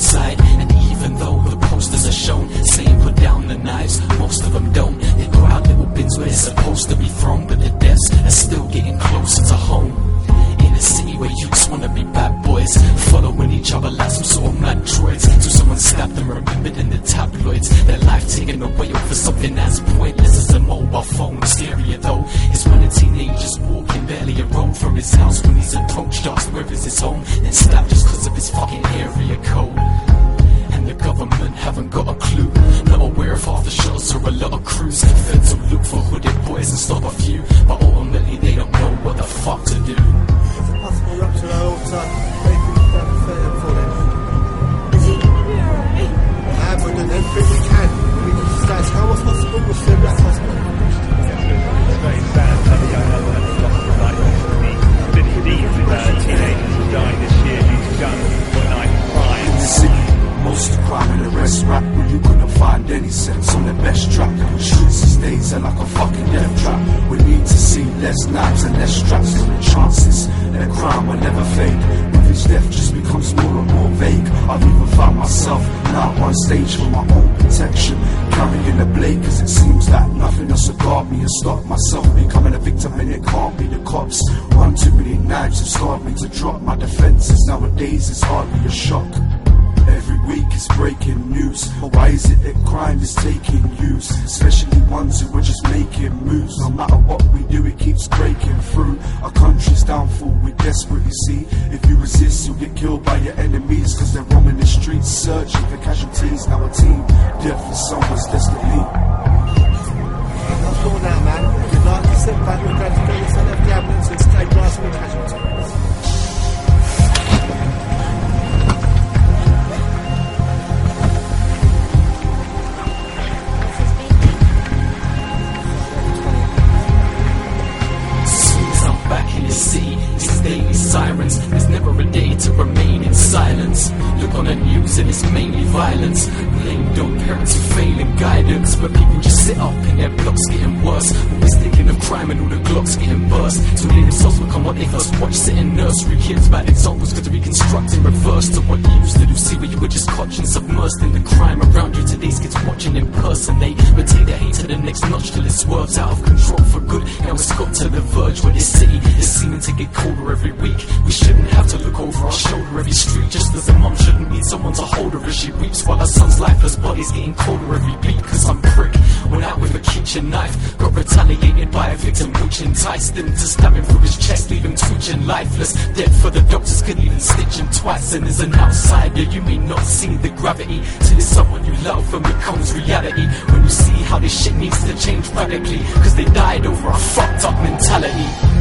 outside. And even though the posters are shown saying put down the knives, most of them don't. They throw out little bins where they're supposed to be thrown, but the deaths are still getting closer to home. In a city where youths wanna be bad boys, following each other like some sort of mad droids, till someone stabbed them, remembered in the tabloids. Their life taken away over something as pointless as a mobile phone. Scarier though is when a teenager's walking barely a road from his house, when he's approached, asked where is his home, then stabbed just cause of his fucking area code. And the government haven't got a clue, not aware of half the shots or a lot of crews. Feds will look for hooded boys and stop a few, but ultimately they don't know what the fuck to do. Is it possible up to our altar, pray for them? Is he gonna be alright? We're doing everything we can. We need to stay as how was possible, we'll see that possible. Very sad that the young man has lost his life recently. 50 teenagers who died this year due to gun or knife crime. In the city, most of the crime and arrest rap, when you couldn't find any sense on the best track. Streets these days are like a fucking death trap. We need to see less knives and less straps, for the chances that crime will never fade. With each death just becomes more and more vague. I've even found myself now on stage for my own protection, carrying a blade, cause it seems that nothing else will guard me and stop myself becoming a victim, and it can't be the cops. One too many knives have scarred me to drop my defenses. Nowadays it's hardly a shock. Every week it's breaking news. Why is it that crime is taking use? Especially ones who are just making moves. No matter what we do, it keeps breaking through. Our country's downfall, we desperately see. If you resist, you'll get killed by your enemies, cause they're roaming the streets searching for casualties. Now a team, death for someone's destiny. That's all now, man. Good luck. You sit back, we're going to do this. I left the ambulance and stay grass with casualties. See, these daily sirens, there's never a day to remain in silence. Look on the news and it's mainly violence. Blamed on parents who fail in guidance, but people just sit up in their blocks getting worse. Always thinking of crime and all the glocks getting burst. So they themselves become what they first watch, sitting nursery kids. Bad examples could reconstruct in reverse to what you used to do. See where you were just caught and submersed in the crime around you. Today's kids watching impersonate, but take the hate to the next notch till it swerves out of control for good. Now it's got to the verge where this city is seeming to get colder every week. We shouldn't have to look over our shoulder every street, just as a mum shouldn't need someone to hold her as she weeps, while her son's lifeless body's getting colder every beat. Cause some prick went out with a kitchen knife, got retaliated by a victim which enticed him to stab him through his chest, leave him twitching lifeless. Dead for the doctors could even stitch him twice. And as an outsider you may not see the gravity till it's someone you love and becomes reality. When you see how this shit needs to change radically, cause they died over a fucked up mentality.